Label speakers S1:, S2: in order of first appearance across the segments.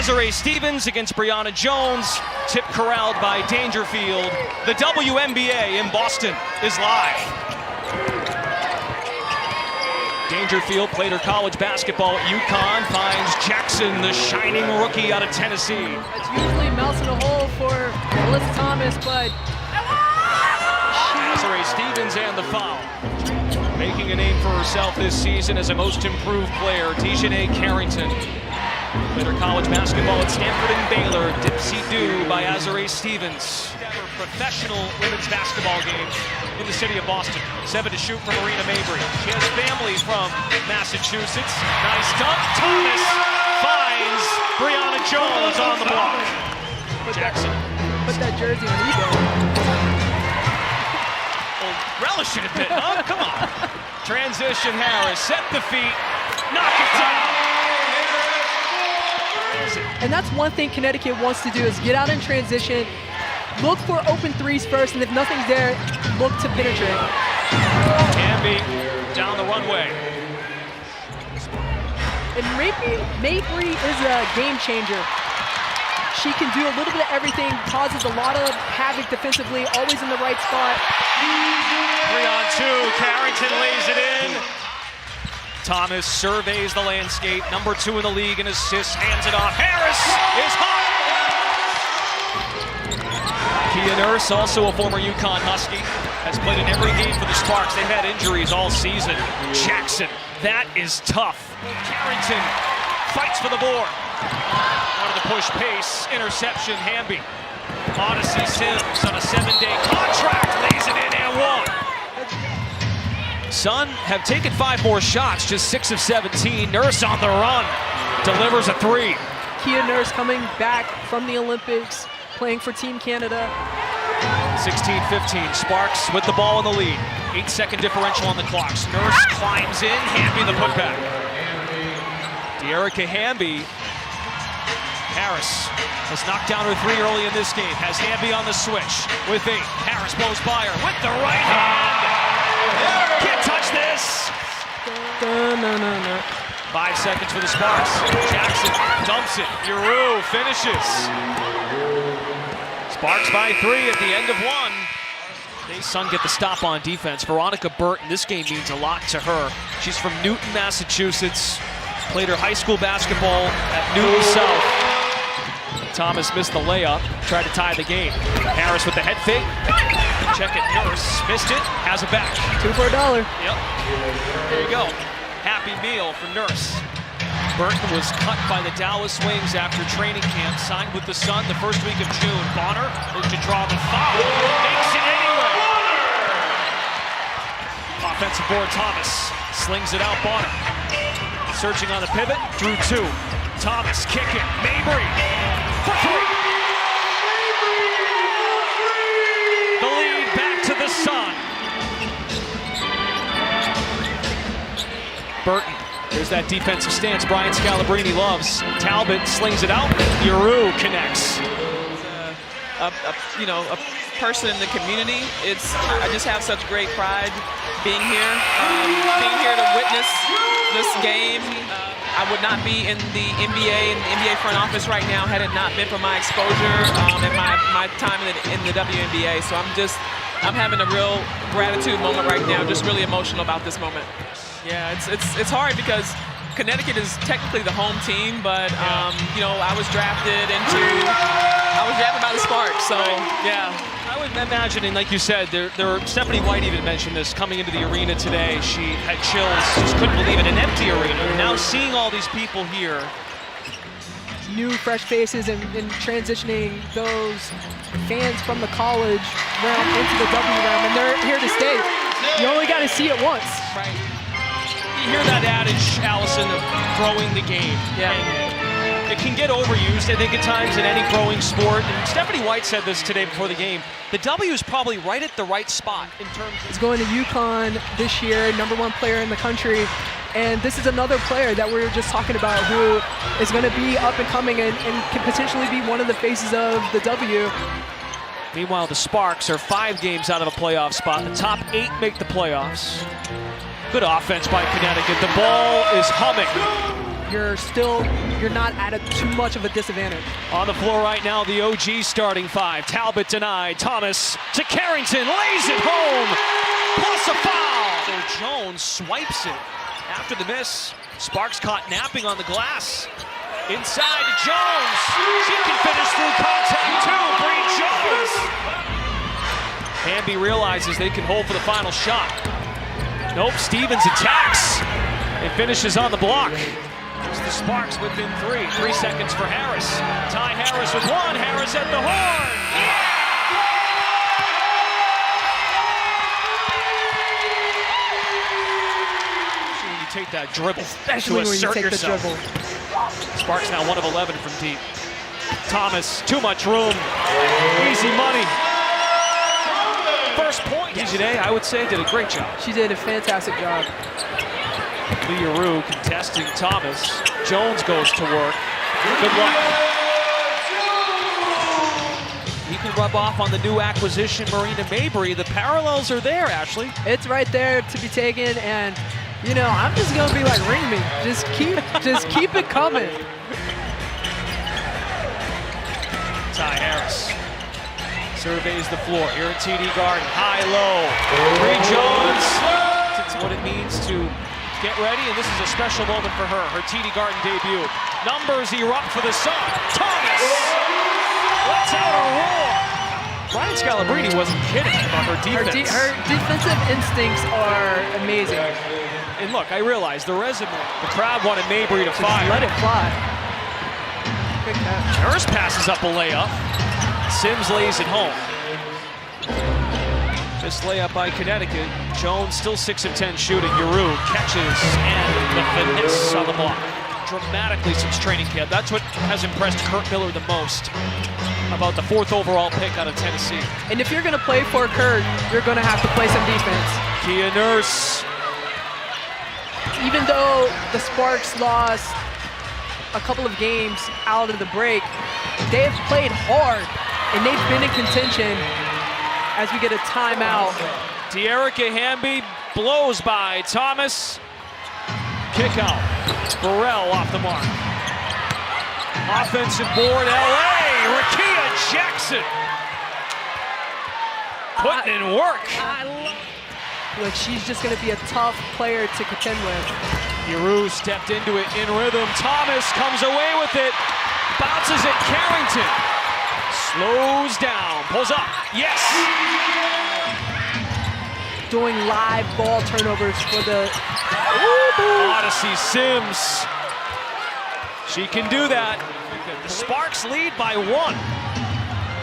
S1: Azurá Stevens against Brianna Jones. Tip corralled by Dangerfield. The WNBA in Boston is live. Dangerfield played her college basketball at UConn, finds Jackson, the shining rookie out of Tennessee.
S2: It's usually mouse in the hole for Alyssa Thomas, but
S1: Azurá Stevens and the foul. Making a name for herself this season as a most improved player, Carrington. Played her college basketball at Stanford and Baylor. Dipsy-do by Azurá Stevens. Ever professional women's basketball game in the city of Boston. 7 to shoot from Marina Mabry. She has family from Massachusetts. Nice dunk. Thomas finds Brianna Jones on the block. Jackson.
S2: Put that jersey on eBay.
S1: Well, relish it a bit, huh? Come on. Transition Harris. Set the feet. Knock it down.
S2: And that's one thing Connecticut wants to do, is get out in transition, look for open threes first, and if nothing's there, look to penetrate.
S1: Hamby down the runway.
S2: And Mabry is a game changer. She can do a little bit of everything, causes a lot of havoc defensively, always in the right spot.
S1: 3 on 2, Carrington lays it in. Thomas surveys the landscape, number 2 in the league in assists, hands it off. Harris is hot. Kia Nurse, also a former UConn Husky, has played in every game for the Sparks. They've had injuries all season. Jackson, that is tough. Carrington fights for the board. Wanted to push pace, interception, Hamby. Odyssey Sims on a 7-day contract, lays it in and 1. Sun have taken 5 more shots, just 6 of 17. Nurse on the run, delivers a 3.
S2: Kia Nurse coming back from the Olympics, playing for Team Canada.
S1: 16-15, Sparks with the ball in the lead. 8-second differential on the clocks. Nurse climbs in, Hamby the putback. De'Erica Hamby. Harris has knocked down her 3 early in this game. Has Hamby on the switch with 8. Harris blows by her with the right hand. Can't touch this. 5 seconds for the Sparks. Jackson dumps it. Giroux finishes. Sparks by 3 at the end of 1. They Sun get the stop on defense. Veronica Burton, this game means a lot to her. She's from Newton, Massachusetts. Played her high school basketball at Newton South. Thomas missed the layup, tried to tie the game. Harris with the head fake. Check it, Nurse missed it, has it back.
S2: 2 for $1.
S1: Yep, there you go. Happy meal for Nurse. Burton was cut by the Dallas Wings after training camp, signed with the Sun the first week of June. Bonner looked to draw the foul, makes it anyway. Offensive board, Thomas slings it out, Bonner. Searching on the pivot, through 2. Thomas kicking, Mabry for 3. The lead back to the Sun. Burton, there's that defensive stance Brian Scalabrine loves. Talbot slings it out, Giroux connects.
S3: A person in the community. I just have such great pride being here to witness this game. I would not be in the NBA and the NBA front office right now had it not been for my exposure and my time in the WNBA. So I'm having a real gratitude moment right now. Just really emotional about this moment. Yeah, it's hard because Connecticut is technically the home team, but I was drafted by the Sparks. So yeah.
S1: I would imagine, and like you said, Stephanie White even mentioned this, coming into the arena today, she had chills, just couldn't believe it, an empty arena. Now seeing all these people here.
S2: New fresh faces and transitioning those fans from the college realm into the W realm, and they're here to stay. You only got to see it once.
S1: Right. You hear that adage, Allison, of growing the game.
S2: Yeah.
S1: And it can get overused, I think, at times in any growing sport. And Stephanie White said this today before the game. The W is probably right at the right spot in terms of...
S2: He's going to UConn this year, #1 player in the country. And this is another player that we were just talking about who is going to be up and coming and can potentially be one of the faces of the W.
S1: Meanwhile, the Sparks are 5 games out of a playoff spot. The top 8 make the playoffs. Good offense by Connecticut. The ball is humming.
S2: you're not at too much of a disadvantage.
S1: On the floor right now, the OG starting five. Talbot denied. Thomas to Carrington, lays it home, plus a foul. So Jones swipes it after the miss. Sparks caught napping on the glass. Inside to Jones. She can finish through contact too. Bree Jones. Hamby realizes they can hold for the final shot. Nope, Stevens attacks and finishes on the block. It's the Sparks within 3. 3 seconds for Harris. Ty Harris with one. Harris at the horn. Yeah! When you take that dribble,
S2: Especially when you take
S1: yourself.
S2: the dribble.
S1: Sparks now 1 of 11 from deep. Thomas, too much room. Easy money. First point. Today, I would say, did a great job.
S2: She did a fantastic job.
S1: Leroux contesting Thomas. Jones goes to work. Good luck. He can rub off on the new acquisition, Marina Mabry. The parallels are there, Ashley.
S2: It's right there to be taken, and you know, I'm just gonna be like, ring me. Just keep it coming.
S1: Ty Harris surveys the floor here at TD Garden. High, low. Bree Jones. It's what it means to get ready, and this is a special moment for her. Her TD Garden debut. Numbers erupt for the Sun. Thomas lets out a roar. Brian Scalabrine wasn't kidding about her defense.
S2: Her defensive instincts are amazing.
S1: And look, I realize the resume. The crowd wanted Mabry to fire.
S2: Let it fly. Good catch.
S1: Harris passes up a layup. Sims lays it home. This layup by Connecticut. Jones still 6 of 10 shooting. Leroux catches and the finesse on the block. Dramatically since training camp. That's what has impressed Kurt Miller the most about the 4th overall pick out of Tennessee.
S2: And if you're going to play for Kurt, you're going to have to play some defense.
S1: Kia Nurse.
S2: Even though the Sparks lost a couple of games out of the break, they have played hard, and they've been in contention as we get a timeout.
S1: De'Erica Hamby blows by Thomas. Kick out. Burrell off the mark. Offensive board, LA. Rakia Jackson. Putting in work.
S2: Look, she's just going to be a tough player to contend with.
S1: Leroux stepped into it in rhythm. Thomas comes away with it. Bounces at Carrington. Slows down. Pulls up. Yes!
S2: Doing live ball turnovers for the
S1: Odyssey Sims. She can do that. The Sparks lead by 1.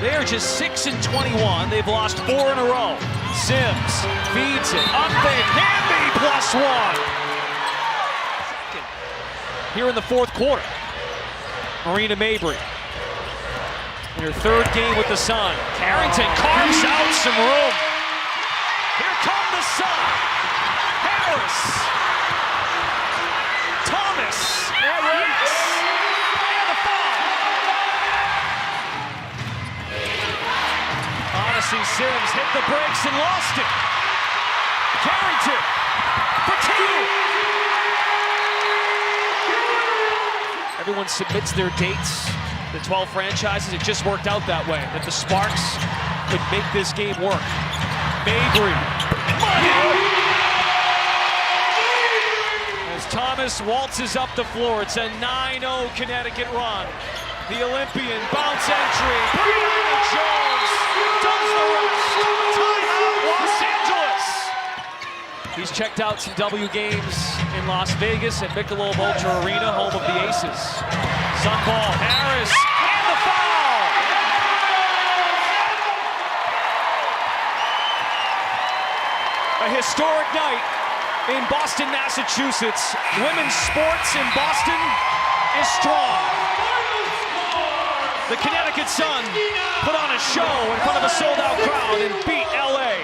S1: They are just 6 and 21. They've lost 4 in a row. Sims feeds it. Up and Hamby +1. Here in the 4th quarter. Marina Mabry. In her 3rd game with the Sun. Carrington carves out some room. Here come the Sun. Harris. Thomas. Yes. And the foul. Odyssey Sims hit the brakes and lost it. Carrington for 2. Everyone submits their dates. The 12 franchises, it just worked out that way, that the Sparks could make this game work. Mabry. As Thomas waltzes up the floor, it's a 9-0 Connecticut run. The Olympian bounce entry. Brianna Jones does the rest. Timeout, Los Angeles. He's checked out some W games in Las Vegas at Michelob Ultra Arena, home of the Aces. Sun ball, Harris, and the foul! A historic night in Boston, Massachusetts. Women's sports in Boston is strong. The Connecticut Sun put on a show in front of a sold-out crowd and beat LA